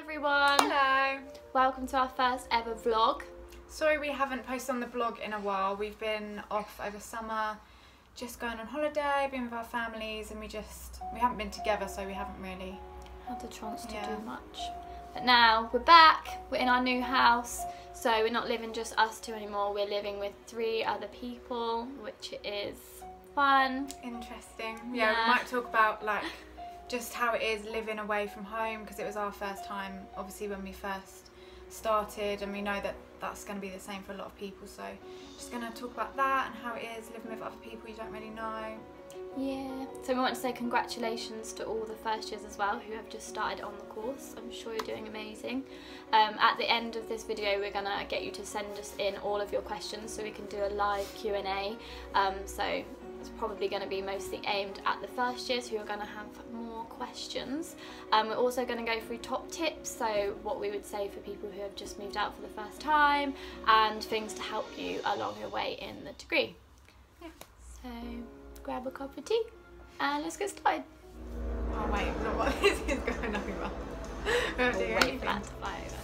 everyone. Hello. Welcome to our first ever vlog. Sorry we haven't posted on the blog in a while. We've been off over summer, just going on holiday, being with our families, and we haven't been together, so we haven't really Had the chance to do much. But now we're back, we're in our new house, so we're not living just us two anymore, we're living with 3 other people, which is fun. Interesting. Yeah, we might talk about like just how it is living away from home, because it was our first time obviously when we first started, and we know that that's going to be the same for a lot of people, so just going to talk about that and how it is living with other people you don't really know. Yeah, so we want to say congratulations to all the first years as well who have just started on the course. I'm sure you're doing amazing. At the end of this video we're going to get you to send us in all of your questions so we can do a live Q&A. So it's probably going to be mostly aimed at the first years who are going to have more questions. We're also going to go through top tips, so what we would say for people who have just moved out for the first time and things to help you along your way in the degree. Yeah. So grab a cup of tea and let's get started. Oh wait, look what this is going over. We'll wait for that to fly over.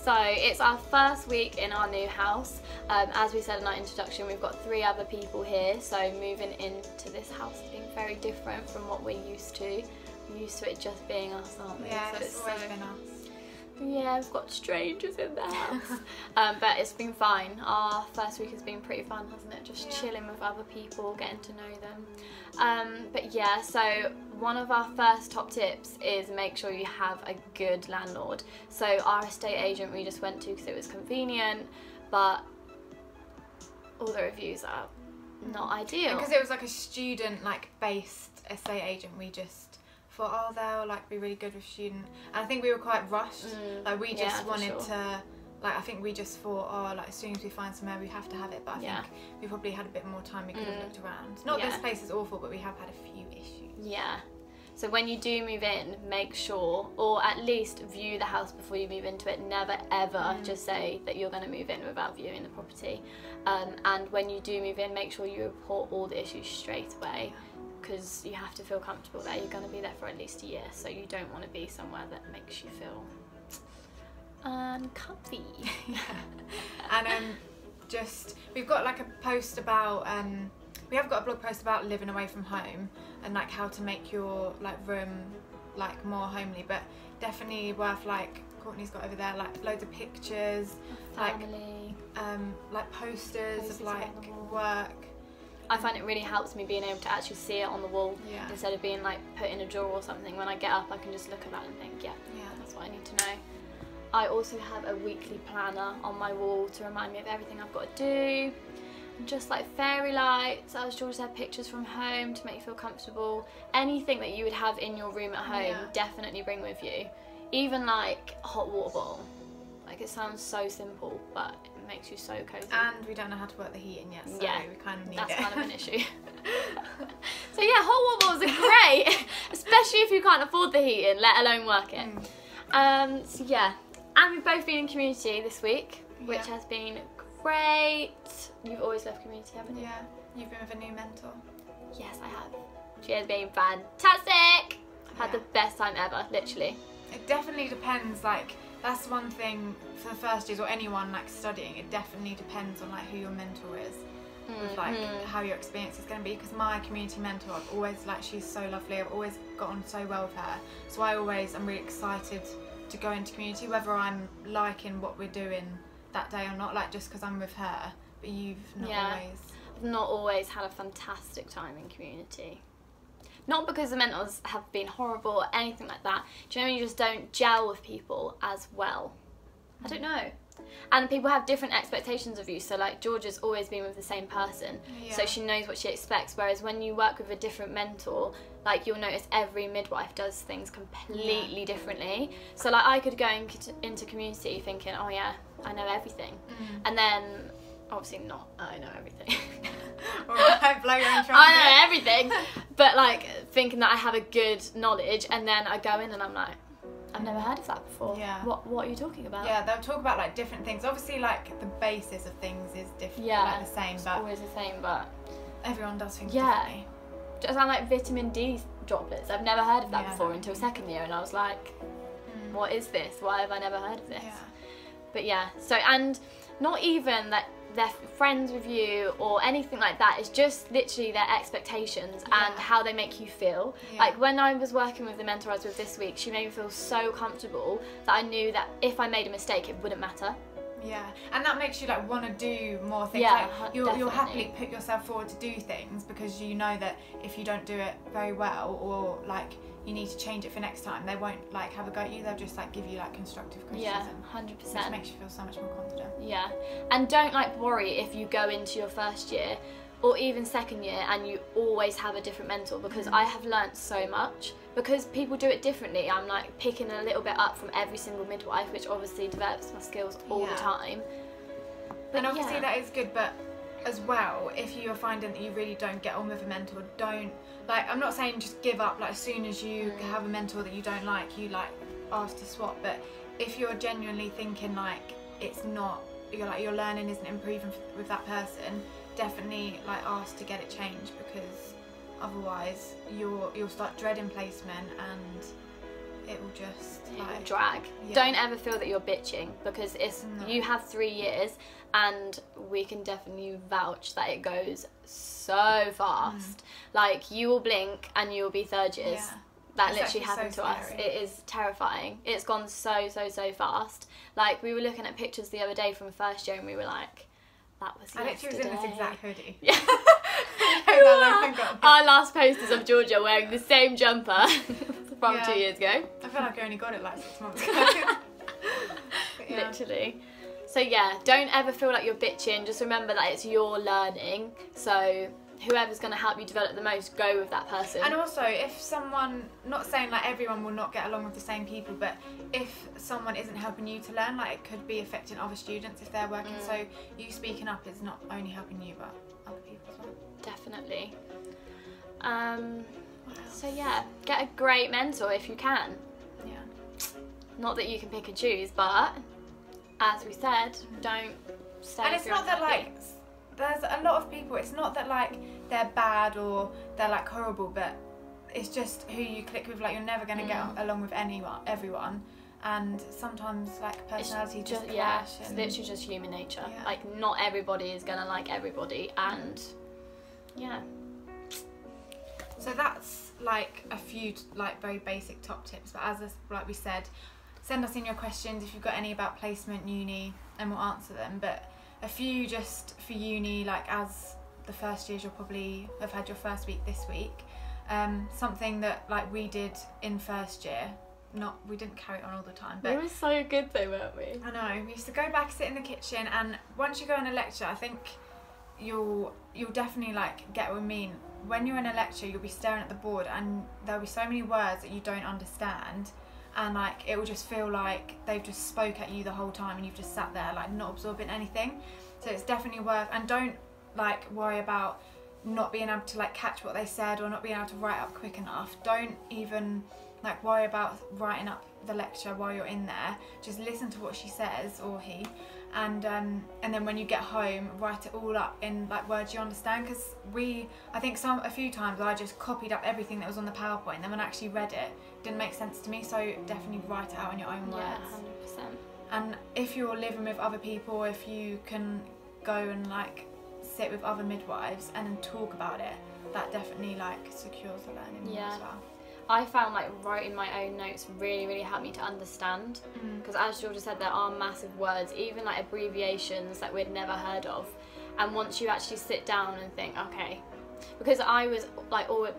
So it's our first week in our new house. As we said in our introduction, we've got 3 other people here, so moving into this house has been very different from what we're used to. We're used to it just being us, aren't we? Yeah, so it's always been us. Yeah, we've got strangers in the house. But it's been fine. Our first week has been pretty fun, hasn't it? Just chilling with other people, getting to know them. But yeah, so one of our first top tips is make sure you have a good landlord. So our estate agent we just went to because it was convenient, but all the reviews are not ideal. Because it was like a student based estate agent, we just thought, oh, they'll be really good with student, and I think we were quite rushed. We just wanted to, I think we just thought, oh, as soon as we find somewhere we have to have it, but I think we probably had a bit more time, we could have looked around. Not this place is awful, but we have had a few issues. Yeah, so when you do move in, make sure, or at least view the house before you move into it. Never ever just say that you're going to move in without viewing the property. And when you do move in, make sure you report all the issues straight away, because you have to feel comfortable there. You're going to be there for at least a year, so you don't want to be somewhere that makes you feel uncomfy. And we've got a post about we have got a blog post about living away from home and how to make your room more homely, but definitely worth, Courtney's got over there, loads of pictures, family, posters of work. I find it really helps me being able to actually see it on the wall instead of being put in a drawer or something. When I get up I can just look at that and think, yeah, that's what I need to know. I also have a weekly planner on my wall to remind me of everything I've got to do. And just fairy lights, as George said, pictures from home to make you feel comfortable. Anything that you would have in your room at home, definitely bring with you. Even a hot water bottle. It sounds so simple, but it makes you so cozy. And we don't know how to work the heating yet, so we kind of need it. That's kind of an issue. So yeah, hot water bottles are great, especially if you can't afford the heating, let alone work it. So yeah, and we've both been in community this week, which has been great. You've always loved community, haven't you? Yeah, you've been with a new mentor. Yes, I have. She has been fantastic. I've had the best time ever, literally. It definitely depends, that's one thing for the first years, or anyone studying, it definitely depends on who your mentor is, with how your experience is going to be, because my community mentor, I've always, she's so lovely, I've always got on so well with her, so I'm really excited to go into community, whether I'm liking what we're doing that day or not, just because I'm with her, but you've not always. I've not always had a fantastic time in community. Not because the mentors have been horrible or anything like that. Do you know when you just don't gel with people as well? I don't know. And people have different expectations of you. So George has always been with the same person. So she knows what she expects. Whereas when you work with a different mentor, you'll notice every midwife does things completely differently. So I could go into community thinking, oh yeah, I know everything. And then, obviously not, I know everything. Alright, blow your own trumpet. I know everything, but thinking that I have a good knowledge, and then I go in and I'm like, I've never heard of that before. Yeah. What are you talking about? Yeah, they'll talk about different things. Obviously, the basis of things is different, the same, it's but always the same, but everyone does things differently. Just sound vitamin D droplets. I've never heard of that before until second year, and I was like, what is this? Why have I never heard of this? Yeah. But yeah, so, and not even that they're friends with you or anything like that, it's just literally their expectations and how they make you feel. Like when I was working with the mentor I was with this week, she made me feel so comfortable that I knew that if I made a mistake, it wouldn't matter. Yeah, and that makes you like want to do more things. Yeah, like, you'll happily put yourself forward to do things because you know that if you don't do it very well, or like you need to change it for next time, they won't like have a go at you. They'll just like give you like constructive criticism. Yeah, 100%. Which makes you feel so much more confident. Yeah, and don't like worry if you go into your first year or even second year and you always have a different mentor, because I have learnt so much. Because people do it differently, I'm like picking a little bit up from every single midwife, which obviously develops my skills all the time. But and obviously that is good, but as well, if you are finding that you really don't get on with a mentor, don't, like, I'm not saying just give up, like as soon as you have a mentor that you don't like, you like ask to swap, but if you're genuinely thinking like it's not, you're like your learning isn't improving with that person, definitely like ask to get it changed, because otherwise you'll start dreading placement and it will just like drag. Don't ever feel that you're bitching, because it's you have 3 years and we can definitely vouch that it goes so fast. Like you will blink and you will be third years. That it's literally happened so to us. scary. It is terrifying. It's gone so fast. Like we were looking at pictures the other day from first year and we were like, that was yesterday. I literally was in this exact hoodie. Yeah. That Our last post is of Georgia wearing the same jumper from 2 years ago. I feel like I only got it like 6 months ago. Literally. So yeah, don't ever feel like you're bitching. Just remember that it's your learning. So whoever's going to help you develop the most, go with that person. And also, if someone, not saying like everyone will not get along with the same people, but if someone isn't helping you to learn, like it could be affecting other students if they're working. So you speaking up is not only helping you, but other people as well. Definitely. So yeah, get a great mentor if you can. Yeah. Not that you can pick and choose, but as we said, don't stay. And it's not that like, there's a lot of people, it's not that like they're bad or they're like horrible, but it's just who you click with. Like you're never going to get along with everyone, and sometimes like personalities just clash. Yeah, it's literally just human nature. Like not everybody is going to like everybody, and yeah. So that's like a few like very basic top tips, but as like we said, send us in your questions if you've got any about placement, uni, and we'll answer them. But a few just for uni, like as the first years, you'll probably have had your first week this week. Something that like we did in first year, we didn't carry it on all the time, but we were so good though, weren't we? I know, we used to go back, sit in the kitchen, and once you go in a lecture, I think you'll definitely like get what I mean. When you're in a lecture, you'll be staring at the board and there'll be so many words that you don't understand, and like it will just feel like they've just spoke at you the whole time and you've just sat there like not absorbing anything. So it's definitely worth, and don't like worry about not being able to like catch what they said or not being able to write up quick enough. Don't even like worry about writing up the lecture while you're in there. Just listen to what she says, or he, and then when you get home, write it all up in like words you understand, because I think a few times I just copied up everything that was on the PowerPoint, then when I actually read it, it didn't make sense to me. So definitely write it out in your own words. Yeah, 100%. And if you're living with other people, if you can go and like sit with other midwives and then talk about it, that definitely like secures the learning more as well. I found like writing my own notes really helped me to understand, because as Georgia said, there are massive words, even like abbreviations that we'd never heard of, and once you actually sit down and think, okay, because I was like always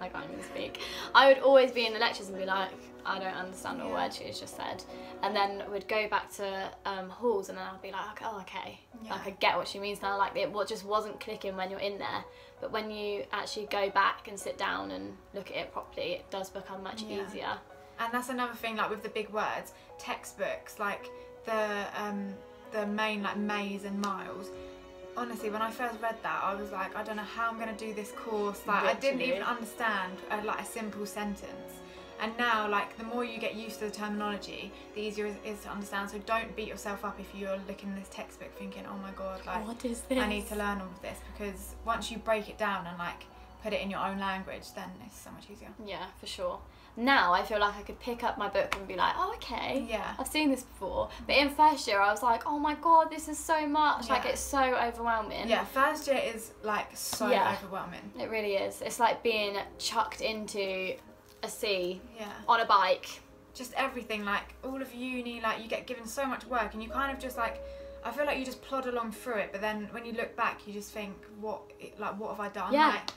I can't even speak, I would always be in the lectures and be like, I don't understand a word she's just said, and then we'd go back to halls and then I'd be like, oh okay, like I get what she means now, like it just wasn't clicking when you're in there. But when you actually go back and sit down and look at it properly, it does become much easier. And that's another thing, like with the big words, textbooks, like the main like Mays and Miles. Honestly, when I first read that, I was like, I don't know how I'm going to do this course. Like, I didn't even understand like a simple sentence. And now, like, the more you get used to the terminology, the easier it is to understand. So don't beat yourself up if you're looking at this textbook thinking, oh my god, like, what is this? I need to learn all of this, because once you break it down and like put it in your own language, then it's so much easier. Yeah, for sure. Now I feel like I could pick up my book and be like, oh, okay, Yeah. I've seen this before. But in first year I was like, oh my god, this is so much. Like, Yeah. it's so overwhelming. Yeah, first year is like so Yeah. overwhelming. It really is. It's like being chucked into a sea Yeah. on a bike. Just everything, like all of uni, like you get given so much work and you kind of just like, I feel like you just plod along through it, but then when you look back you just think, what have I done? Yeah. Like,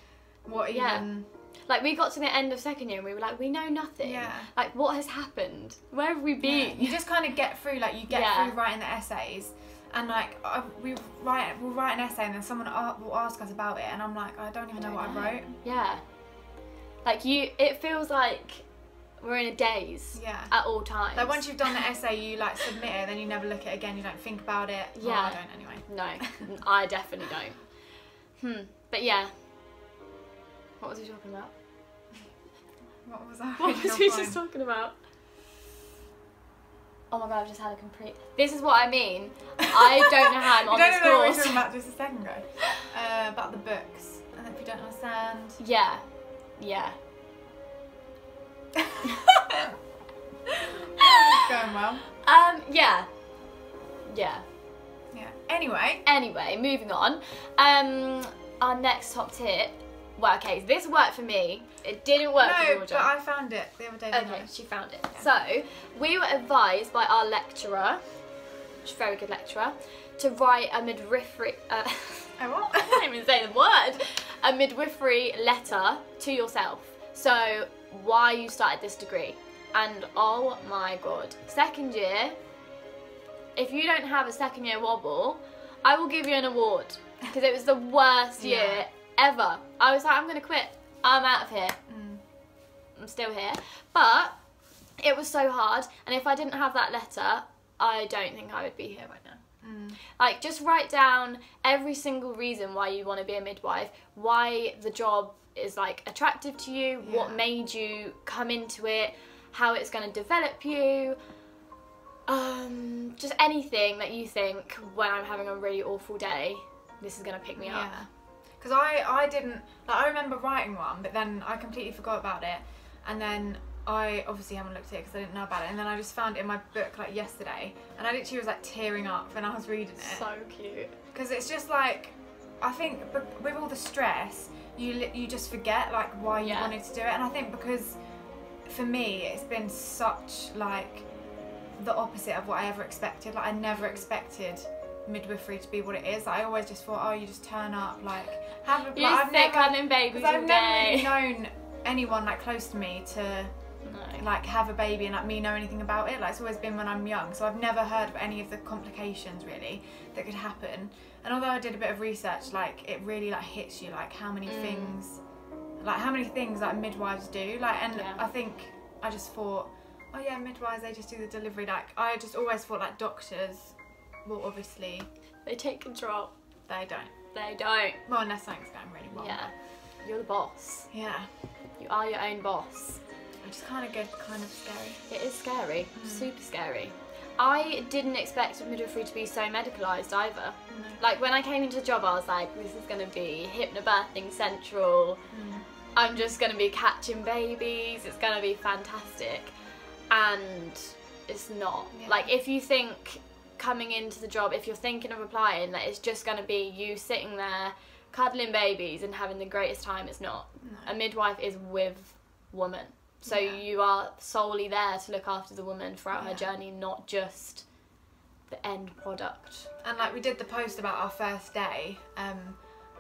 what Yeah. even... Like, we got to the end of second year and we were like, we know nothing. Yeah. Like, what has happened? Where have we Yeah. been? You just kind of get through, like you get Yeah. through writing the essays, and like we'll write an essay and then someone will ask us about it, and I'm like, I don't even know what I wrote. Yeah. Like, it feels like we're in a daze Yeah. at all times. Like once you've done the essay, you like submit it, then you never look at it again. You don't think about it. Yeah. Well, I don't anyway. No, I definitely don't. But yeah. What was we talking about? What was that? What was we just talking about? Oh my god, I've just had a complete... This is what I mean. I don't know how I'm on You this don't know what we were course. talking about just a second ago. About the books, and if you don't understand. Yeah. Yeah. Going well. Yeah. Yeah. Yeah. Anyway. Anyway, moving on. Our next top tip. Well, okay, so this worked for me. It didn't work for No, Georgia. but I found it the other day. didn't Okay, I? she found it. Yeah. So, we were advised by our lecturer, which is a very good lecturer, to write a midwifery... Oh, what? I can't even say the word. A midwifery letter to yourself. So, why you started this degree. And oh my god. Second year, if you don't have a second year wobble, I will give you an award. Because it was the worst year Yeah. ever. I was like, I'm going to quit. I'm out of here. I'm still here. But it was so hard. And if I didn't have that letter, I don't think I would be here right now. Like, just write down every single reason why you want to be a midwife, why the job is like attractive to you, what Yeah. made you come into it, how it's going to develop you, just anything that you think, when I'm having a really awful day, this is going to pick me up. Yeah. Because I didn't, like, I remember writing one, but then I completely forgot about it, and then I obviously haven't looked at it because I didn't know about it, and then I just found it in my book like yesterday, and I literally was like tearing up when I was reading it. So cute. Because it's just like, I think with all the stress, you just forget like why you Yeah. wanted to do it, and I think because for me it's been such like the opposite of what I ever expected. Like, I never expected midwifery to be what it is. I always just thought, oh, you just turn up, like have a. You just sit cuddling babies all I've never really day. known anyone like close to me to No. like have a baby and like me know anything about it. Like, it's always been when I'm young, so I've never heard of any of the complications really that could happen. And although I did a bit of research, like it really like hits you like how many things like midwives do. Like, and Yeah. I think I just thought, oh yeah, midwives, they just do the delivery. Like, I just always thought like doctors, well obviously They take control. they don't. They don't. Well, unless something's going really wrong. Yeah. You're the boss. Yeah. You are your own boss. Which is kind of good, kind of scary. It is scary. Super scary. I didn't expect midwifery to be so medicalised either. No. Like, when I came into the job, I was like, this is going to be hypnobirthing central. I'm just going to be catching babies. It's going to be fantastic. And it's not. Yeah. Like, if you think coming into the job, if you're thinking of applying, that it's just going to be you sitting there cuddling babies and having the greatest time, it's not. No. A midwife is with woman. So Yeah. you are solely there to look after the woman throughout her Yeah. journey, not just the end product. And like we did the post about our first day,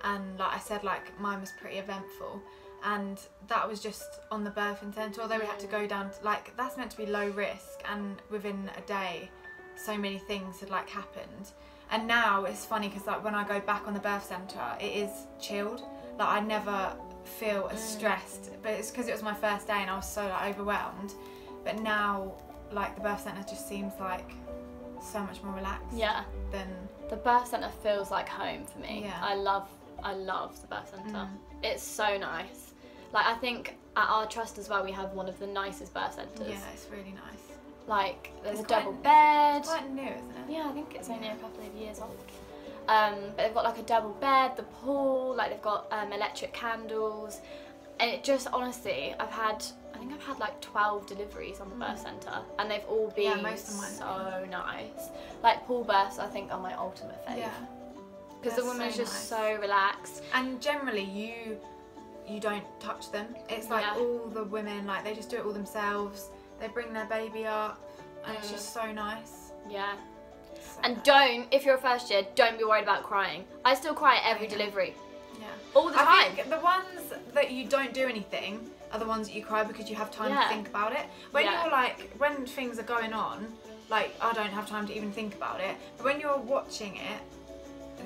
and like I said, like mine was pretty eventful, and that was just on the birthing centre. Although we had to go down to, like, that's meant to be low risk, and within a day so many things had like happened. And now it's funny because like when I go back on the birth centre, it is chilled. Like, I never feel as stressed, but it's because it was my first day and I was so like overwhelmed. But now like the birth centre just seems like so much more relaxed. Yeah. Than The birth centre feels like home for me. Yeah. I love the birth centre. It's so nice. Like, I think at our trust as well, we have one of the nicest birth centres. yeah, it's really nice. Like, there's It's a double quite- bed. It's quite new, isn't it? Yeah, I think it's only a couple of years old. But they've got like a double bed, the pool, like they've got electric candles. And it just, honestly, I've had, I I think I've had like 12 deliveries on the birth centre, and they've all been most of mine so nice. Like pool births, I think, are my ultimate fave. Yeah. Because the They're woman's so just nice. so relaxed. And generally, you don't touch them. It's like Yeah. all the women, like they just do it all themselves. They bring their baby up, and it's just so nice. Yeah. So And nice. don't, if you're a first year, don't be worried about crying. I still cry at every Yeah. delivery. Yeah. All the I time. think the ones that you don't do anything are the ones that you cry because you have time Yeah. to think about it. When Yeah. you're like, when things are going on, like I don't have time to even think about it. But when you're watching it,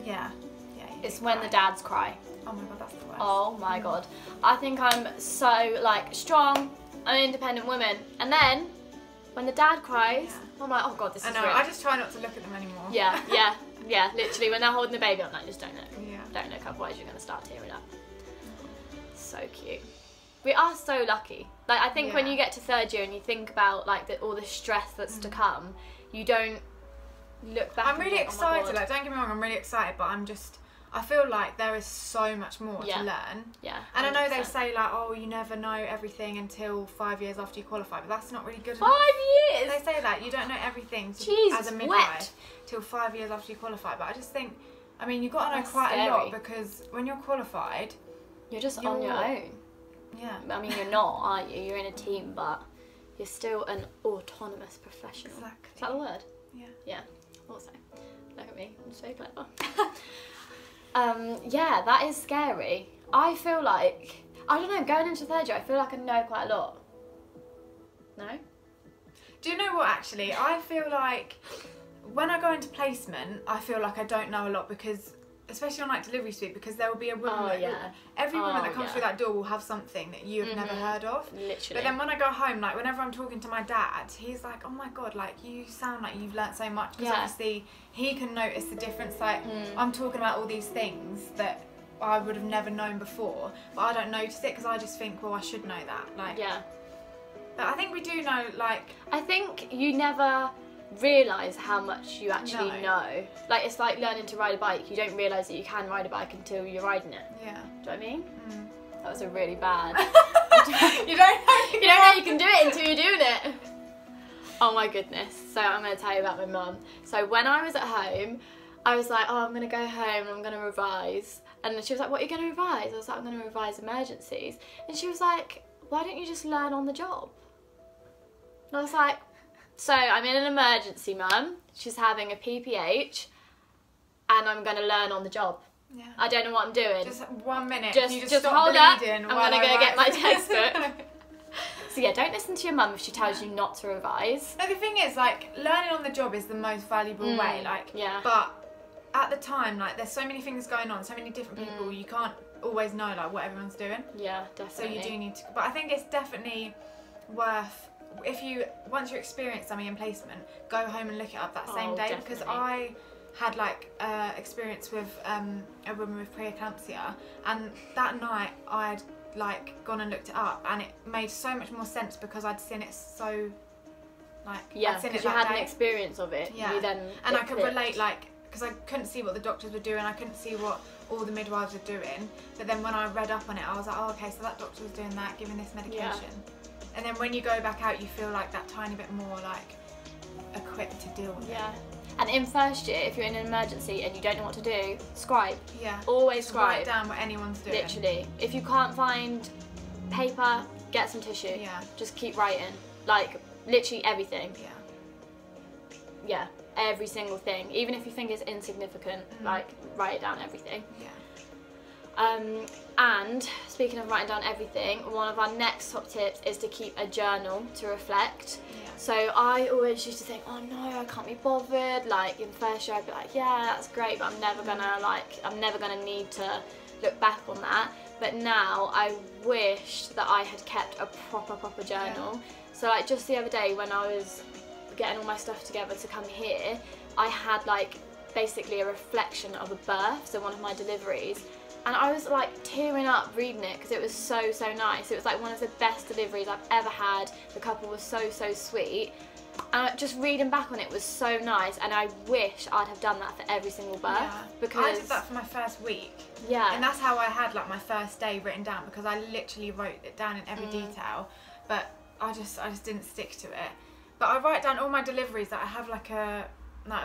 yeah. You It's do when cry. the dads cry. Oh my god, that's the worst. Oh my god. I think I'm so like strong, an independent woman. And then when the dad cries, Yeah. I'm like, oh god, this I is know. real. I just try not to look at them anymore. Yeah, literally when they're holding the baby, I'm like, just don't look. Yeah. Don't look, otherwise you're gonna start tearing up. So cute. We are so lucky. Like I think when Yeah. you get to third year and you think about like all the stress that's to come, you don't look back. I'm and really think, oh my excited. God. Like, don't get me wrong, I'm really excited, but I feel like there is so much more Yeah. to learn. Yeah. And I know they 100%. say like, oh, you never know everything until 5 years after you qualify, but that's not really good. 5 years. They say that you don't know everything Jesus, as a midwife wet. till 5 years after you qualify. But I just think, I mean, you've got to know That's quite a lot scary. because when you're qualified, You're just on your You're- own. yeah, I mean, you're not, are you? You're in a team, but you're still an autonomous professional. exactly. Is that the word? Yeah. Yeah. Also, look at me. I'm so clever. Yeah, that is scary. I feel like, I don't know, going into third year, I feel like I know quite a lot. No? Do you know what? Actually, I feel like when I go into placement, I feel like I don't know a lot because, especially on like delivery suite, because there will be a woman. Oh, that, yeah. Every woman Oh, that comes yeah. through that door will have something that you have never heard of. Literally. But then when I go home, like whenever I'm talking to my dad, he's like, "Oh my god, like you sound like you've learnt so much." Because Yeah. obviously he can notice the difference. Like I'm talking about all these things that I would have never known before, but I don't notice it because I just think, well, I should know that. Like, Yeah. but I think we do know. Like, I think you never realise how much you actually No. know. Like, it's like learning to ride a bike. You don't realise that you can ride a bike until you're riding it. yeah, Do you know what I mean? That was a really bad. you don't know. You don't know you can do it until you're doing it. Oh my goodness. So I'm going to tell you about my mum. So when I was at home, I was like, oh, I'm going to go home and I'm going to revise. And she was like, what are you going to revise? I was like, I'm going to revise emergencies. And she was like, why don't you just learn on the job? And I was like, so I'm in an emergency, mum. She's having a PPH and I'm going to learn on the job. Yeah. I don't know what I'm doing. Just 1 minute. Just- Can you just stop hold up. bleeding I'm while gonna I go get write? my textbook. So yeah, don't listen to your mum if she tells you not to revise. No, the thing is, like, learning on the job is the most valuable way. Like, yeah. But at the time, like, there's so many things going on, so many different people. You can't always know like what everyone's doing. Yeah, So definitely. you do need to. But I think it's definitely worth. If you once you experience something in placement, go home and look it up that same Oh, day because definitely. I had like experience with a woman with preeclampsia, and that night I'd like gone and looked it up, and it made so much more sense because I'd seen it so like Yeah, I'd seen because it you that had day. an experience of it. Yeah. You then And I it could clicked. relate, like, because I couldn't see what the doctors were doing, I couldn't see what all the midwives were doing. But then when I read up on it, I was like, oh, okay, so that doctor was doing that, giving this medication. And then when you go back out, you feel like that tiny bit more, like, equipped to deal with Yeah. it. And in first year, if you're in an emergency and you don't know what to do, scribe. Yeah. Always Just write scribe. down what anyone's doing. Literally. If you can't find paper, get some tissue. Yeah. Just keep writing. Like, literally everything. Yeah. Yeah. Every single thing. Even if you think it's insignificant, like, write down everything. Yeah. And speaking of writing down everything, one of our next top tips is to keep a journal to reflect. Yeah. So I always used to think, oh no, I can't be bothered. Like in first year, I'd be like, yeah, that's great, but I'm never gonna need to look back on that. But now I wish that I had kept a proper journal. So like just the other day when I was getting all my stuff together to come here, I had like basically a reflection of a birth, so one of my deliveries. And I was like tearing up reading it because it was so nice. It was like one of the best deliveries I've ever had. The couple was so sweet. And just reading back on it was so nice, and I wish I'd have done that for every single birth. Yeah. Because I did that for my first week. Yeah. And that's how I had like my first day written down because I literally wrote it down in every detail. but I just didn't stick to it. But I write down all my deliveries. That I have like a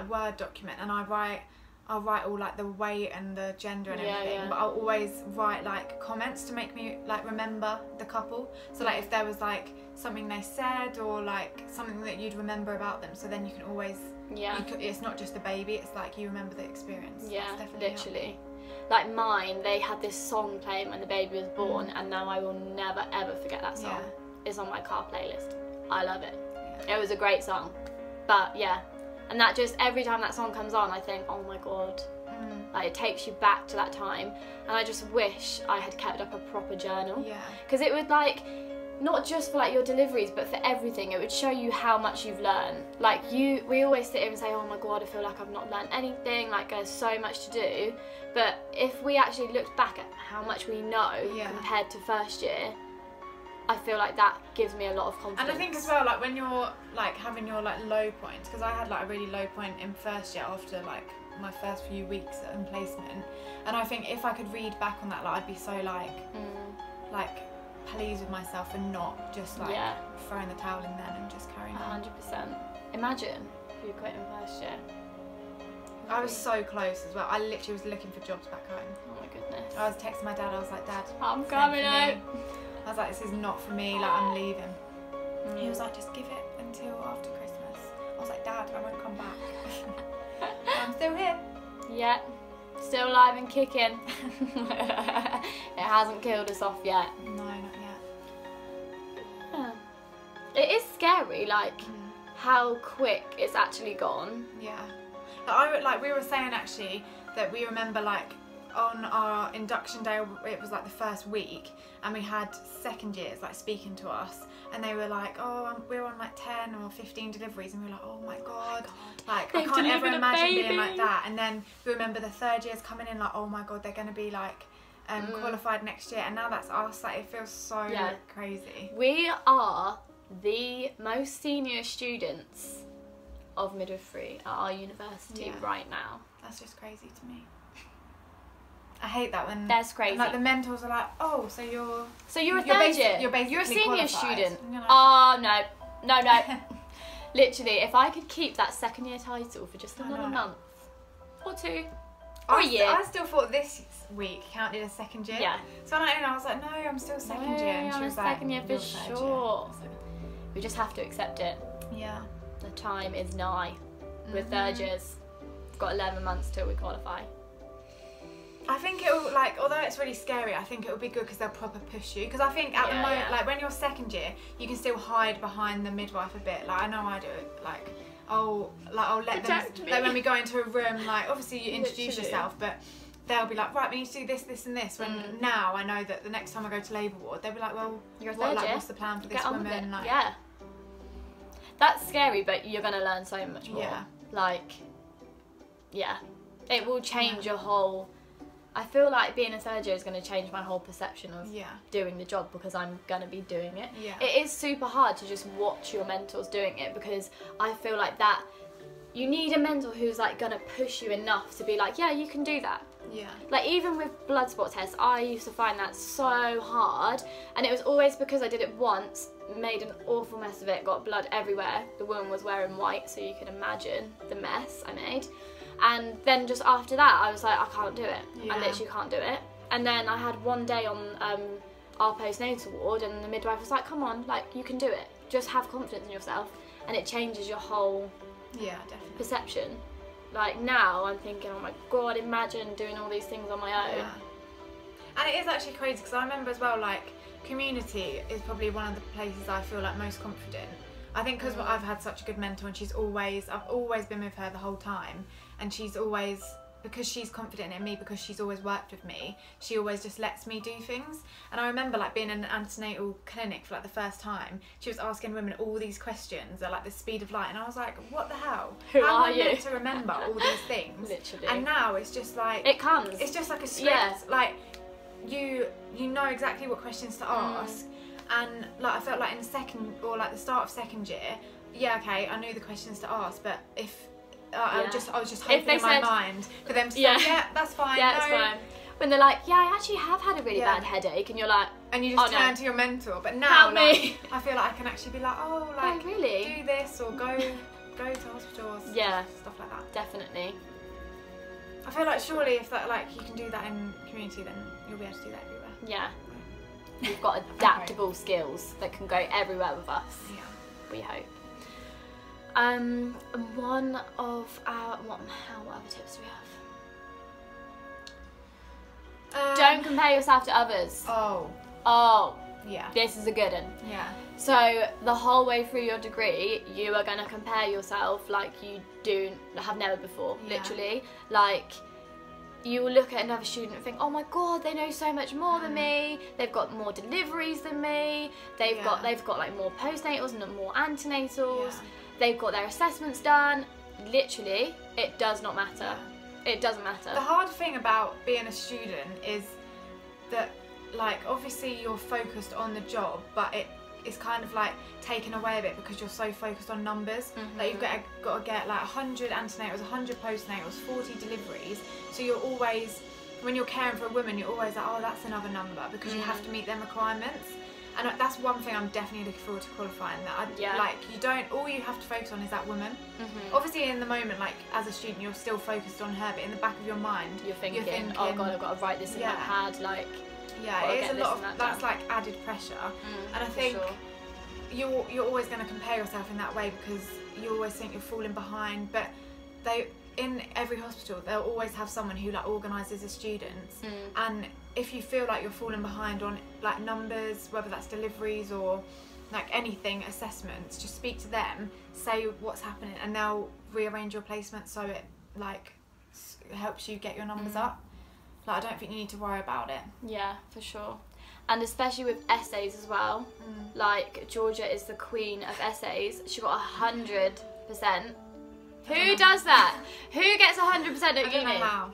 Word document, and I'll write all like the weight and the gender and everything. But I'll always write like comments to make me like remember the couple. So like if there was like something they said or like something that you'd remember about them, so then you can always it's not just the baby, it's like you remember the experience. Literally. Like mine, they had this song playing when the baby was born, and now I will never ever forget that song. It's on my car playlist. I love it. It was a great song. But and that just, every time that song comes on, I think, oh my god, like it takes you back to that time. And I just wish I had kept up a proper journal, because it would like, not just for like your deliveries, but for everything, it would show you how much you've learned. Like we always sit here and say, oh my god, I feel like I've not learned anything, like there's so much to do. But if we actually looked back at how much we know compared to first year, I feel like that gives me a lot of confidence. And I think as well, like when you're like having your like low points, because I had like a really low point in first year after like my first few weeks in placement, and I think if I could read back on that, like I'd be so like pleased with myself and not just like throwing the towel in then and just carrying on. 100%. Imagine if you quit in first year. I was so close as well. I literally was looking for jobs back home. Oh my goodness. I was texting my dad, I was like, Dad, I'm coming out. I was like, this is not for me, like I'm leaving. He was like, just give it until after Christmas. I was like, Dad, I won't come back. I'm still here. Yeah, still alive and kicking. It hasn't killed us off yet. No, not yet. It is scary, like how quick it's actually gone. Yeah. Like we were saying actually that we remember like on our induction day, it was like the first week, and we had second years like speaking to us, and they were like, oh, we're on like 10 or 15 deliveries, and we were like, oh my god, like I can't ever imagine being like that. And then we remember the third years coming in like, oh my god, they're going to be like qualified next year, and now that's us. Like it feels so crazy. We are the most senior students of midwifery at our university right now. That's just crazy to me. I hate that when that's crazy. And, like the mentors are like, oh, so you're a third year. You're basically a senior qualified. student. Like, oh no. Literally, if I could keep that second year title for just another month or two or a year. I still thought this week counted as second year. Yeah. So I was like, no, I'm still second year. And she was like, second year for sure. So we just have to accept it. Yeah. The time is nigh. With third years, we've got 11 months till we qualify. I think it'll, like, although it's really scary, I think it'll be good because they'll proper push you. Because I think at the moment, like when you're second year, you can still hide behind the midwife a bit. Like I know I do it. Like I'll let them. Like when we go into a room, like obviously you introduce yourself, but they'll be like, right, we need to do this, this, and this. When now I know that the next time I go to labour ward, they'll be like, well, what's the plan for this woman? Like, yeah. That's scary, but you're gonna learn so much more. Yeah. Like, it will change your whole. I feel like being a third year is going to change my whole perception of doing the job, because I'm going to be doing it. Yeah. It is super hard to just watch your mentors doing it, because I feel like that you need a mentor who's like going to push you enough to be like, yeah, you can do that. Yeah. Like even with blood spot tests, I used to find that so hard, and it was always because I did it once, made an awful mess of it, got blood everywhere. The woman was wearing white, so you can imagine the mess I made. And then just after that, I was like, I can't do it. Yeah. I literally can't do it. And then I had one day on our postnatal ward, and the midwife was like, come on, like, you can do it. Just have confidence in yourself. And it changes your whole perception. Like, now I'm thinking, oh my God, imagine doing all these things on my own. Yeah. And it is actually crazy, because I remember as well, like, community is probably one of the places I feel like most confident. I think because I've had such a good mentor, and I've always been with her the whole time, and she's always, because she's confident in me, because she's always worked with me, she always just lets me do things. And I remember like being in an antenatal clinic for like the first time, she was asking women all these questions at like the speed of light, and I was like, what the hell? How am I meant to remember all these things? Literally. And now it's just like, it comes. It's just like a script. Like you know exactly what questions to ask. And like I felt like in the second, or like the start of second year, okay, I knew the questions to ask, but if I was just hoping in my mind for them to say, yeah, that's fine. Yeah, it's fine. When they're like, yeah, I actually have had a really bad headache, and you're like, and you just turn to your mentor. But now, like, I feel like I can actually be like, oh, like, really? do this or go to hospitals. Yeah. Stuff like that. Definitely. I feel like surely if that, like, you can do that in community, then you'll be able to do that everywhere. Yeah. We've got adaptable skills that can go everywhere with us. Yeah. We hope. One of our what other tips do we have? Don't compare yourself to others. Oh. Yeah. This is a good one. Yeah. So the whole way through your degree, you are going to compare yourself like you have never before. Yeah. Literally, like. You will look at another student and think, oh my god, they know so much more than me. They've got more deliveries than me. They've got like more postnatals and more antenatals. Yeah. They've got their assessments done. Literally, it does not matter. It doesn't matter. The hard thing about being a student is that, like, obviously you're focused on the job, but it's kind of like taken away a bit because you're so focused on numbers. Like, you've got to get like 100 antenatals, 100 postnatals, 40 deliveries. So you're always, when you're caring for a woman, you're always like, oh, that's another number, because you have to meet their requirements. And that's one thing I'm definitely looking forward to qualifying. That like, you don't, all you have to focus on is that woman. Obviously in the moment, like, as a student, you're still focused on her, but in the back of your mind, you're thinking oh god, I've got to write this in my pad, like. Yeah, it is a lot of that's like added pressure, and I think you're always going to compare yourself in that way because you always think you're falling behind. But in every hospital they'll always have someone who like organises the students, and if you feel like you're falling behind on like numbers, whether that's deliveries or like anything, assessments, just speak to them, say what's happening, and they'll rearrange your placement so it like helps you get your numbers up. Like, I don't think you need to worry about it. Yeah, for sure. And especially with essays as well. Like, Georgia is the queen of essays. She got 100%. Who does that? Who gets 100% at uni? I don't know how.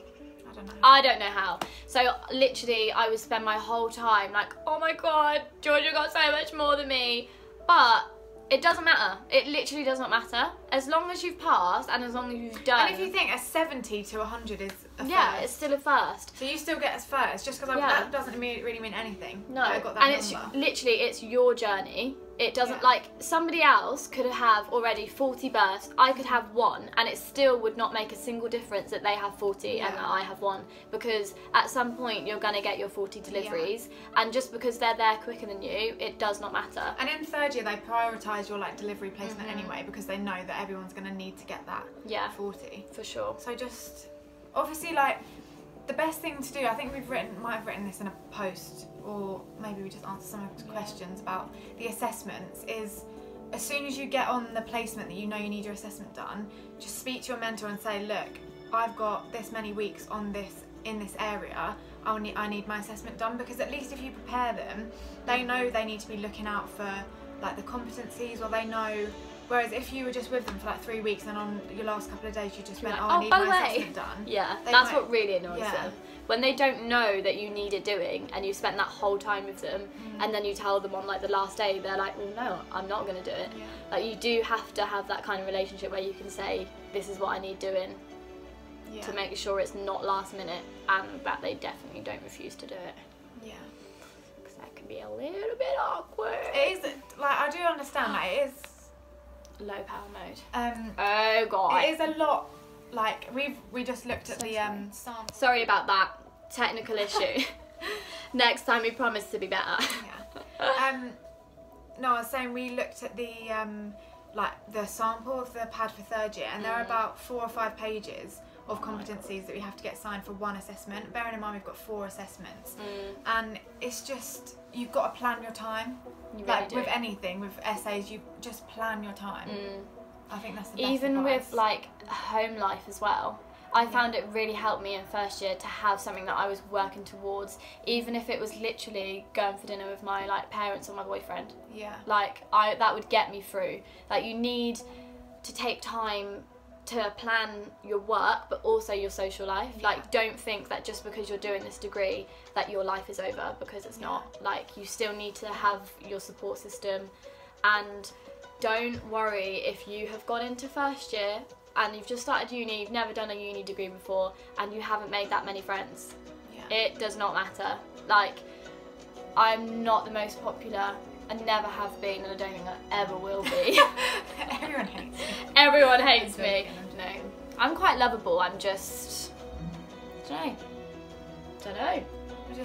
I don't know how. So, literally, I would spend my whole time like, oh my god, Georgia got so much more than me. But it doesn't matter. It literally does not matter. As long as you've passed and as long as you've done. And if you think a 70 to 100 is a first. It's still a first. So you still get as first, just because that doesn't really mean anything. No. I got that and number. it's your journey. It doesn't, like, somebody else could have already 40 births, I could have 1, and it still would not make a single difference that they have 40 and that I have 1, because at some point you're going to get your 40 deliveries, and just because they're there quicker than you, it does not matter. And in third year they prioritise your like delivery placement anyway, because they know that everyone's going to need to get that 40. For sure. So just, obviously, like, the best thing to do, I think might have written this in a post, or maybe we just answer some of the questions about the assessments, is as soon as you get on the placement that you know you need your assessment done, just speak to your mentor and say, look, I've got this many weeks on this in this area, I need my assessment done, because at least if you prepare them, they know they need to be looking out for like the competencies, or they know. Whereas if you were just with them for like 3 weeks and on your last couple of days you just went, I need my assessment done. Yeah, that's what really annoys them. When they don't know that you need it doing and you spent that whole time with them, and then you tell them on like the last day, they're like, well, no, I'm not going to do it. Like, you do have to have that kind of relationship where you can say, this is what I need doing, to make sure it's not last minute, and that they definitely don't refuse to do it. Yeah. Because that can be a little bit awkward. It is, like, I do understand that it is low power mode. Oh god. It is a lot. Like, we just looked at the sample. Sorry about that technical issue. Next time we promise to be better. No, I was saying we looked at the like the sample of the pad for third year, and there are about 4 or 5 pages of competencies that we have to get signed for one assessment. Bearing in mind we've got 4 assessments, and it's just, you've got to plan your time. You like really with anything, with essays, you just plan your time. I think that's the best Even advice. with like home life as well. I found it really helped me in first year to have something that I was working towards, even if it was literally going for dinner with my like parents or my boyfriend. Yeah. Like, that would get me through. Like, you need to take time to plan your work, but also your social life. Like, don't think that just because you're doing this degree that your life is over, because it's not. Like, you still need to have your support system, and don't worry if you have gone into first year and you've just started uni, you've never done a uni degree before, and you haven't made that many friends. It does not matter. Like, I'm not the most popular. I never have been, and I don't think I ever will be. Everyone hates me. Everyone hates me. No, I'm quite lovable. I'm just, I don't know. We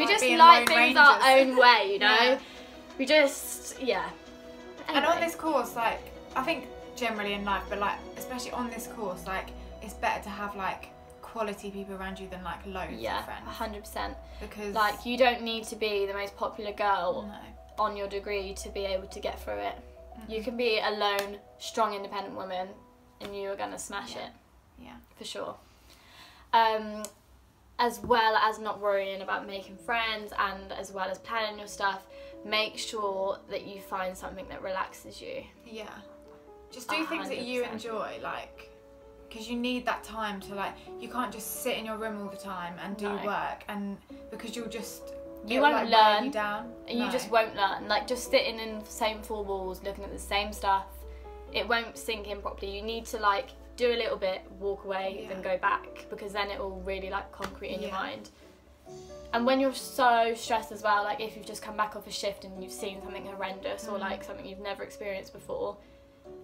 just like things our own way, you know. Yeah. We just, yeah. And on Anyway. this course, like, I think generally in life, but like especially on this course, like, it's better to have like quality people around you than like loads Yeah, of friends. 100%. Because Like, you don't need to be the most popular girl no. on your degree to be able to get through it. You can be a lone, strong, independent woman, and you are gonna smash it Yeah. for sure. As well as not worrying about making friends, and as well as planning your stuff, make sure that you find something that relaxes you. Yeah. Just do things that you 100%. enjoy, like, because you need that time to, like, you can't just sit in your room all the time and do No. work, and because you'll just You it'll, won't like, wear learn, you down. and you No. just won't learn. Like, just sitting in the same four walls, looking at the same stuff, it won't sink in properly. You need to, like, do a little bit, walk away, Yeah. then go back, because then it will really, like, concrete in your Yeah. mind. And when you're so stressed as well, like if you've just come back off a shift and you've seen something horrendous or like something you've never experienced before,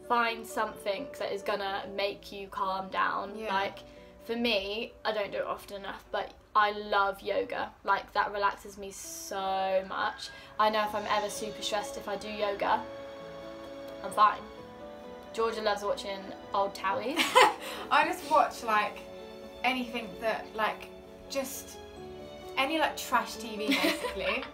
find something that is gonna make you calm down. Yeah. Like, for me, I don't do it often enough, but I love yoga. Like, that relaxes me so much. I know if I'm ever super stressed, if I do yoga, I'm fine. Georgia loves watching old Towies. I just watch like anything that like just any like trash TV basically.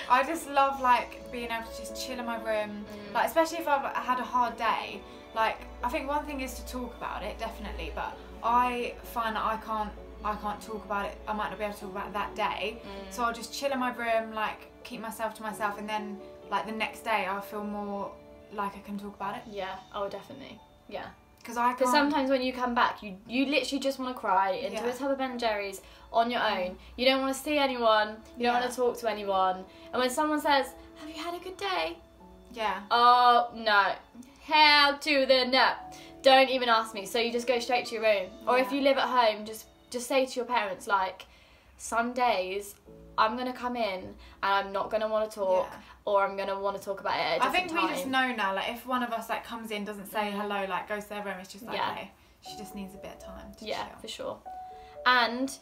I just love like being able to just chill in my room, like especially if I've had a hard day. Like, I think one thing is to talk about it, definitely, but I find that I can't talk about it. I might not be able to talk about it that day, so I'll just chill in my room, like keep myself to myself, and then like the next day I'll feel more like I can talk about it. Yeah, oh definitely. Yeah. Because I Because can't. sometimes when you come back, you literally just want to cry into Yeah. a tub of Ben and Jerry's on your own. You don't want to see anyone. You don't Yeah. want to talk to anyone. And when someone says, "Have you had a good day?" Yeah. Oh no, hell to the no! Don't even ask me. So you just go straight to your room. Or if Yeah. you live at home, just say to your parents, like, some days I'm gonna come in and I'm not gonna want to talk, Yeah. or I'm gonna want to talk about it at a I different think time. we just know now, like if one of us like comes in, doesn't say hello, like goes to their room, it's just like, Yeah. okay, she just needs a bit of time to Yeah, chill. for sure. And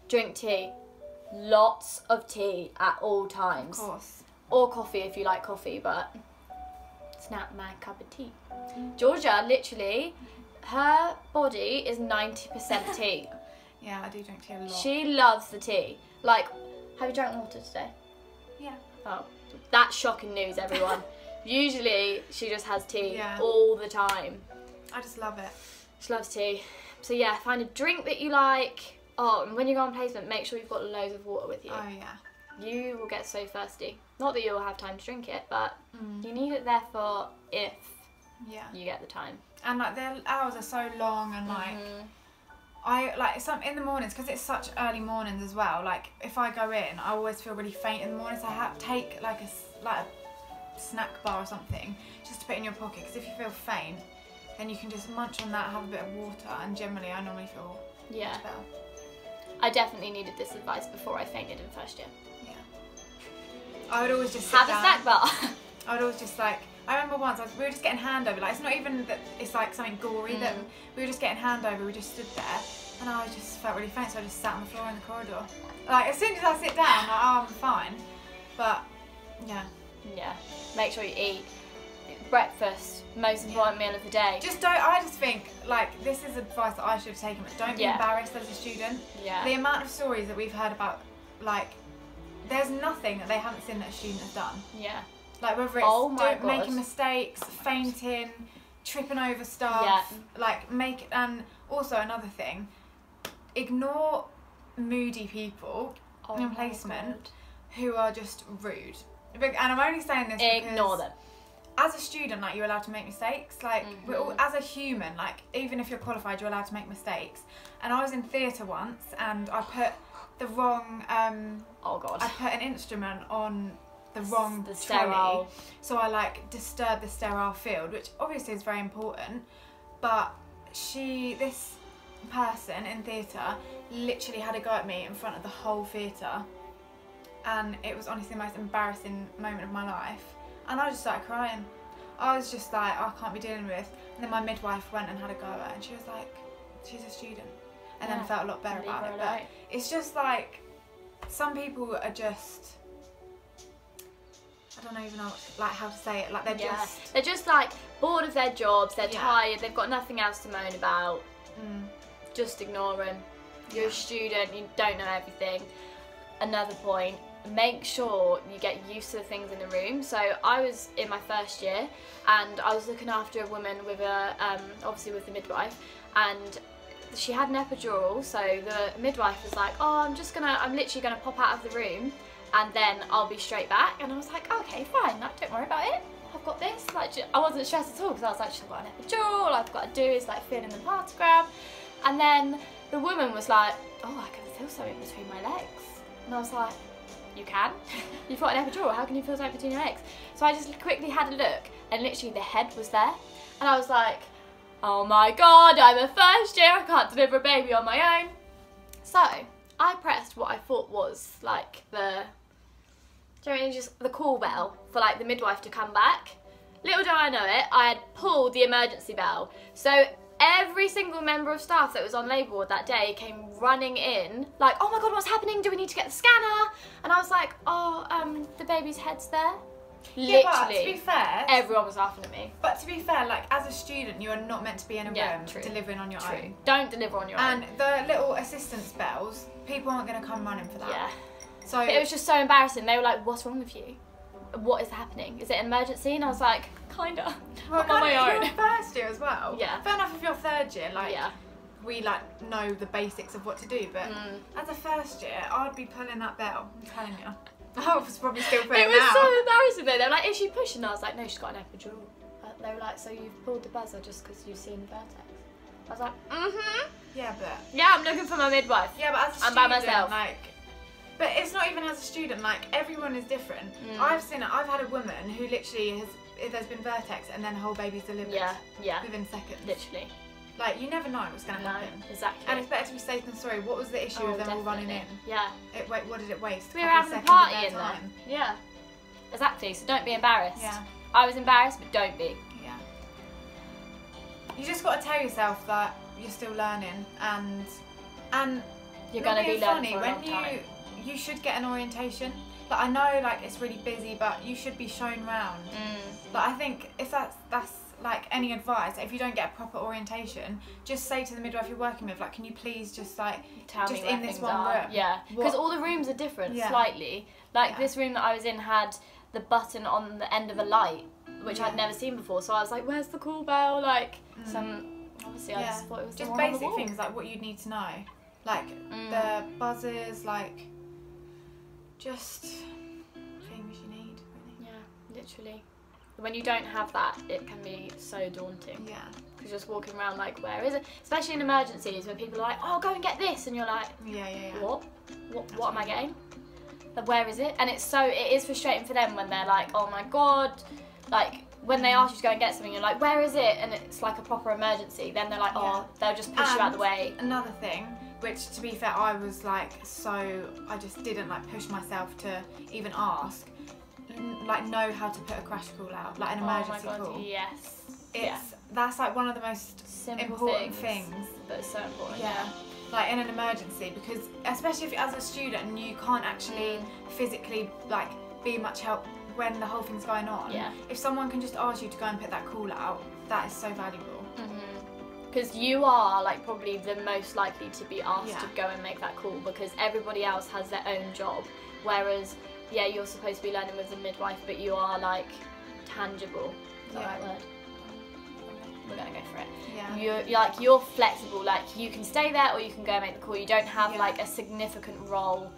drink tea. Lots of tea at all Of times. course. Or coffee if you like coffee, but it's not my cup of tea. Georgia, literally, her body is 90% tea. Yeah, I do drink tea a lot. She loves the tea. Like, have you drank water today? Yeah. Oh, that's shocking news, everyone. Usually, she just has tea Yeah. all the time. I just love it. She loves tea. So yeah, find a drink that you like. Oh, and when you go on placement, make sure you've got loads of water with you. Oh yeah. You will get so thirsty. Not that you'll have time to drink it, but you need it there for if Yeah. you get the time. And like their hours are so long, and like I like some in the mornings because it's such early mornings as well. Like if I go in, I always feel really faint in the morning, so I have to take like a snack bar or something just to put in your pocket. Because if you feel faint, then you can just munch on that, have a bit of water, and generally I normally feel Yeah. much better. I definitely needed this advice before I fainted in first year. Yeah. I would always just sit Have down. a snack bar. I would always just like, I remember once we were just getting handover, like it's not even that it's like something gory, that we were just getting handover, we just stood there and I just felt really faint, so I just sat on the floor in the corridor. Like as soon as I sit down, I'm like, oh, I'm fine. But yeah. Yeah. Make sure you eat. Breakfast, most important meal of the day. I just think like this is advice that I should have taken, but don't be Yeah. embarrassed as a student. Yeah. The amount of stories that we've heard about, like there's nothing that they haven't seen that a student has done. Yeah. Like whether it's Oh my God. making mistakes, fainting, tripping over stuff, Yeah. like and also another thing, ignore moody people in my placement God. who are just rude. And I'm only saying this because Ignore them. as a student, like you're allowed to make mistakes. Like we're all, as a human, like even if you're qualified, you're allowed to make mistakes. And I was in theatre once, and I put the wrong. Oh God. I put an instrument on the wrong The trolley, sterile. so I like disturbed the sterile field, which obviously is very important. But this person in theatre literally had a go at me in front of the whole theatre, and it was honestly the most embarrassing moment of my life. And I just started crying. I was just like, I can't be dealing with. And then my midwife went and had a go at her, and she was like, she's a student. And then I felt a lot better about it. But it's just like, some people are just, I don't even know like how to say it. Like they're just like bored of their jobs. They're tired. They've got nothing else to moan about. Just ignore them. You're a student. You don't know everything. Another point. Make sure you get used to the things in the room. So I was in my first year, and I was looking after a woman with a obviously with the midwife, and she had an epidural. So the midwife was like, "Oh, I'm literally gonna pop out of the room, and then I'll be straight back." And I was like, "Okay, fine. Like, don't worry about it. I've got this." Like, I wasn't stressed at all because I was like, "She's got an epidural. All I've got to do is like fill in the partogram." And then the woman was like, "Oh, I can feel something between my legs." And I was like, "You can? You've got an epidural, how can you feel something between your legs?" So I just quickly had a look, and literally the head was there. And I was like, oh my god, I'm a first year, I can't deliver a baby on my own. So I pressed what I thought was like just the call bell for like the midwife to come back. Little do I know it, I had pulled the emergency bell. So every single member of staff that was on labour ward that day came running in, like, "Oh my god, what's happening? Do we need to get the scanner?" And I was like, "Oh, the baby's head's there." Yeah, but to be fair, everyone was laughing at me. But to be fair, like as a student, you are not meant to be in a room delivering on your own. Don't deliver on your own. And the little assistance bells, people aren't going to come running for that. Yeah. So it was just so embarrassing. They were like, "What's wrong with you? What is happening? Is it an emergency?" And I was like, "Kinda." Well, I'm on my own. You're first year as well. Yeah. Fair enough if you're third year, like we like know the basics of what to do, but as a first year, I'd be pulling that bell. I'm telling you. I was probably still pulling it was out. so embarrassing though. They were like, "Is she pushing?" I was like, "No, she's got an epidural." They were like, "So you've pulled the buzzer just because you've seen the vertex?" I was like, Yeah, but yeah, I'm looking for my midwife. Yeah, but as a student, I'm by myself. Like, but it's not even as a student. Like everyone is different. I've had a woman who literally there's been vertex and then her whole baby's delivered. Yeah. Within seconds. Literally. Like you never know what's going to happen. Exactly. And it's better to be safe than sorry. What was the issue of them all running in? Yeah. What did it waste? We were having a party in there. Yeah. Exactly. So don't be embarrassed. Yeah. I was embarrassed, but don't be. Yeah. You just got to tell yourself that you're still learning, and you're going to be learning for a when long time. You should get an orientation. Like I know, like it's really busy, but you should be shown round. Like I think if that's like any advice, if you don't get a proper orientation, just say to the midwife you're working with, like, can you please just like tell just me in this one room? Yeah, because all the rooms are different slightly. Like this room that I was in had the button on the end of a light, which I'd never seen before. So I was like, "Where's the call bell?" Like obviously I just thought it was just the one on the basic wall. things like what you'd need to know, like the buzzers, like just things you need. Really. Yeah, literally. When you don't have that, it can be so daunting. Yeah. Because you're just walking around like, where is it? Especially in emergencies when people are like, "Oh, go and get this," and you're like, What am I getting? Like, where is it? And it is frustrating for them when they're like, "Oh my god," like when they ask you to go and get something, you're like, "Where is it?" And it's like a proper emergency. Then they're like, "Oh," they'll just push you out the way. Another thing, which to be fair, I was like, I just didn't like push myself to even ask. Like know how to put a crash call out, like an emergency call. Yes. That's like one of the most important things. But it's so important. Yeah. Like in an emergency, because especially if as a student and you can't actually physically like be much help when the whole thing's going on. Yeah. If someone can just ask you to go and put that call out, that is so valuable. Because you are like probably the most likely to be asked to go and make that call, because everybody else has their own job, whereas you're supposed to be learning with the midwife, but you are like tangible. Is that the right word? We're gonna go for it. Yeah. You're flexible. Like you can stay there or you can go and make the call. You don't have like a significant role,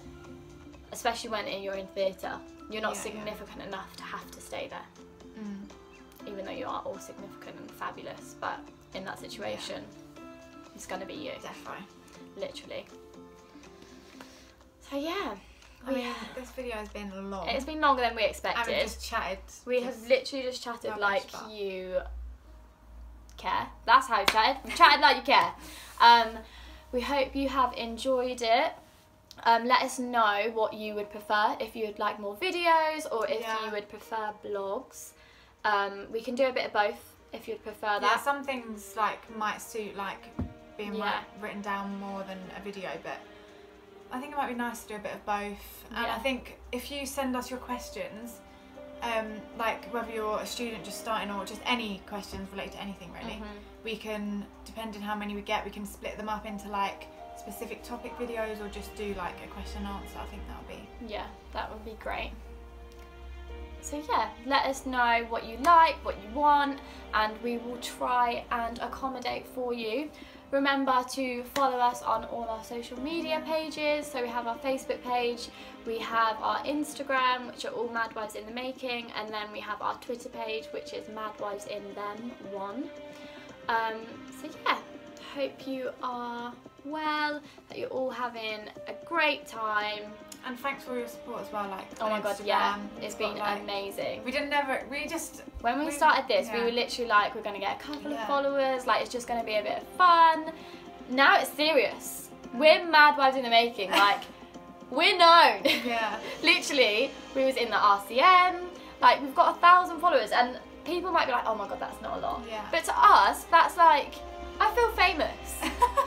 especially when you're in theatre. You're not significant enough to have to stay there. Even though you are all significant and fabulous, but in that situation, it's gonna be you. Definitely. Literally. So yeah. I mean, this video has been long. It's been longer than we expected. And we just chatted. We have literally just chatted like you care. That's how you chatted. We chatted like you care. We hope you have enjoyed it. Let us know what you would prefer, if you would like more videos or if you would prefer blogs. We can do a bit of both if you'd prefer that. Yeah, some things like might suit like being written down more than a video, but I think it might be nice to do a bit of both. And I think if you send us your questions, like whether you're a student just starting or just any questions related to anything really, we can, depending how many we get, we can split them up into like specific topic videos or just do like a question and answer. I think that would be... Yeah, that would be great. So yeah, let us know what you like, what you want, and we will try and accommodate for you. Remember to follow us on all our social media pages. So we have our Facebook page, we have our Instagram, which are all Mad Wives in the Making, and then we have our Twitter page, which is Mad Wives in Them 1. So yeah, hope you are well, that you're all having a great time. And thanks for all your support as well. Like, oh my god, yeah, it's been amazing. When we started this, we were literally like, we're gonna get a couple of followers, like it's just gonna be a bit of fun. Now it's serious. We're Mad Wives in the Making, like we're known. Yeah. Literally, we was in the RCM, like we've got 1,000 followers, and people might be like, oh my god, that's not a lot. Yeah. But to us, that's like, I feel famous.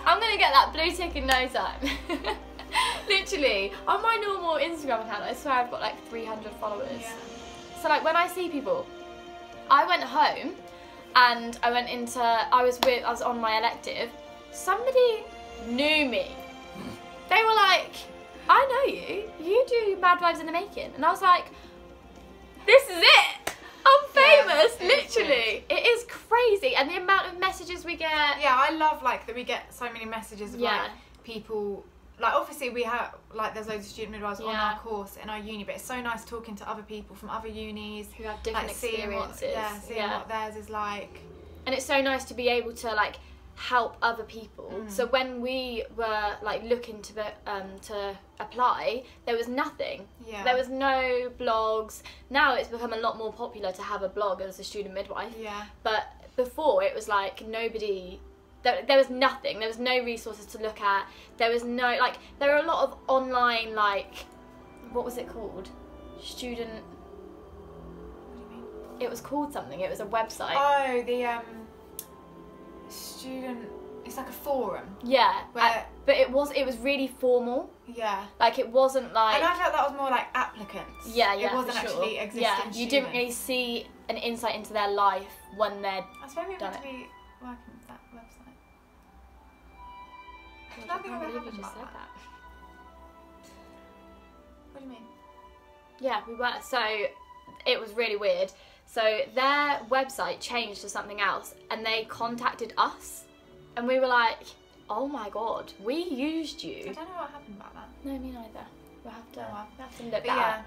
I'm gonna get that blue tick in no time. Literally, on my normal Instagram account, I swear I've got like 300 followers. Yeah. So like when I see people, I went home and I was on my elective, somebody knew me. They were like, I know you do Mad Wives in the Making. And I was like, this is it. I'm famous, literally. It is crazy. And the amount of messages we get. Yeah, I love like that we get so many messages of like people. Like obviously we have like there's loads of student midwives on our course in our uni, but it's so nice talking to other people from other unis who have different experiences. Seeing what theirs is like. And it's so nice to be able to like help other people. So when we were like looking to apply, there was nothing. Yeah. There was no blogs. Now it's become a lot more popular to have a blog as a student midwife. Yeah. But before it was like nobody. There was nothing. There was no resources to look at. There was no, like, there are a lot of online, like, what was it called? Student... What do you mean? It was called something. It was a website. Oh, the, student... It's like a forum. Yeah. Where... But it was really formal. Yeah. Like, it wasn't like... And I felt that was more like applicants. Yeah, It wasn't actually existing students. You didn't really see an insight into their life when they're I suppose we meant to be working with that website. I can't believe you just said that. What do you mean? Yeah, we were. So it was really weird. So their website changed to something else and they contacted us and we were like, oh my god, we used you. I don't know what happened about that. No, me neither. We'll have to look but that up.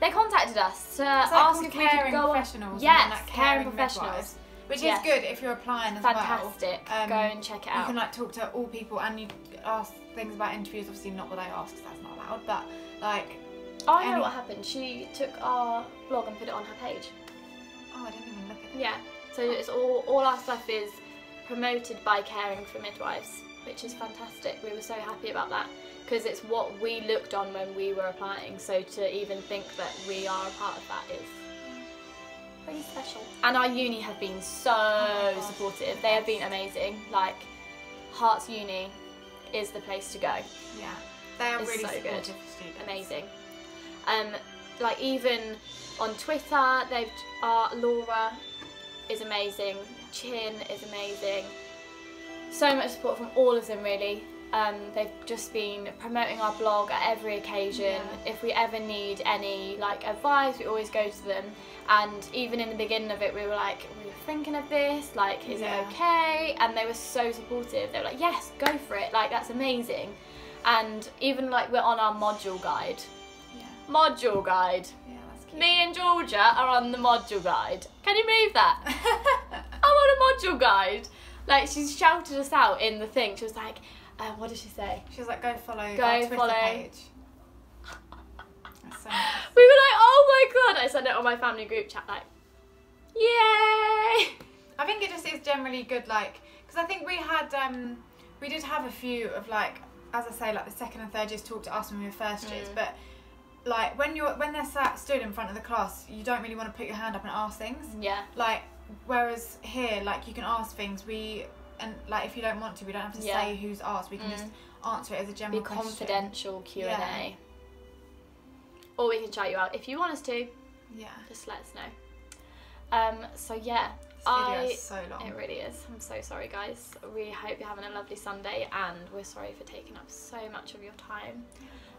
They contacted us to it's like ask if we could go professionals. on. Yes, like caring professionals. Midwives, which is good if you're applying as Fantastic. well. Go and check it out. You can like talk to all people and you ask things about interviews. Obviously not what I asked because that's not allowed. But like, oh, I know what happened. She took our blog and put it on her page. Oh, I didn't even look at it. Yeah. So it's all our stuff is promoted by Caring for Midwives, which is fantastic. We were so happy about that because it's what we looked on when we were applying. So to even think that we are a part of that is pretty special. And our uni have been so supportive. They have been amazing. Like, Hearts Uni is the place to go. Yeah, they are really so supportive good. students. Amazing. Like even on Twitter, Laura is amazing. Chin is amazing. So much support from all of them, really. They've just been promoting our blog at every occasion. Yeah. If we ever need any like advice, we always go to them. And even in the beginning of it, we were like, we were thinking of this, like, is it okay? And they were so supportive. They were like, yes, go for it. Like, that's amazing. And even like we're on our module guide. Yeah. Module guide. Yeah, that's cute. Me and Georgia are on the module guide. Can you move that? I'm on a module guide. Like, she shouted us out in the thing. She was like, what did she say? She was like, go follow our Twitter follow. page. That's so nice. We were like, oh my god. I sent it on my family group chat, like, yay. I think it just is generally good, like, because I think we had, we did have a few of like as I say, like the second and third years talk to us when we were first years, but like when they're stood in front of the class, you don't really want to put your hand up and ask things. Yeah. Like, whereas here, like, you can ask things. And like, if you don't want to, we don't have to say who's asked. We can just answer it as a general question. Confidential Q&A. Yeah. Or we can shout you out if you want us to. Yeah. Just let us know. So yeah. This video is so long. It really is. I'm so sorry, guys. We hope you're having a lovely Sunday, and we're sorry for taking up so much of your time.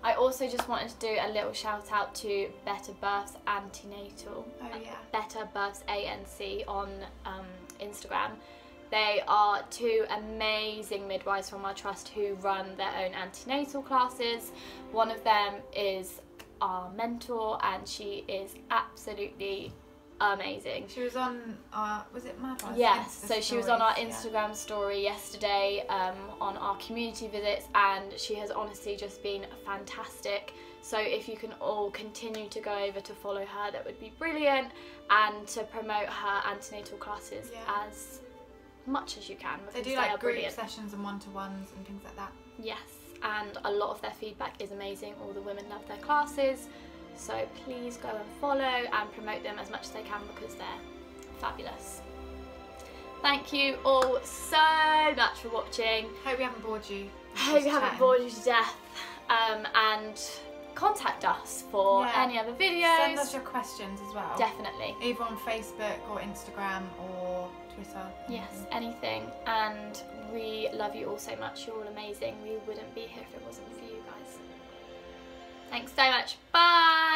I also just wanted to do a little shout out to Better Births Antenatal. Oh yeah. Better Births ANC on Instagram. They are two amazing midwives from our trust who run their own antenatal classes. One of them is our mentor, and she is absolutely amazing. She was on was it Mad Ones? Yes, so she was on our Instagram story yesterday on our community visits, and she has honestly just been fantastic. So if you can all continue to go over to follow her, that would be brilliant, and to promote her antenatal classes as much as you can. They do like group sessions and one-to-ones and things like that. Yes, and a lot of their feedback is amazing. All the women love their classes. So please go and follow and promote them as much as they can, because they're fabulous. Thank you all so much for watching. Hope we haven't bored you. Hope we haven't bored you to death. And contact us for any other videos. Send us your questions as well. Definitely. Either on Facebook or Instagram or Twitter. Yes, anything. And we love you all so much. You're all amazing. We wouldn't be here if it wasn't for you guys. Thanks so much. Bye.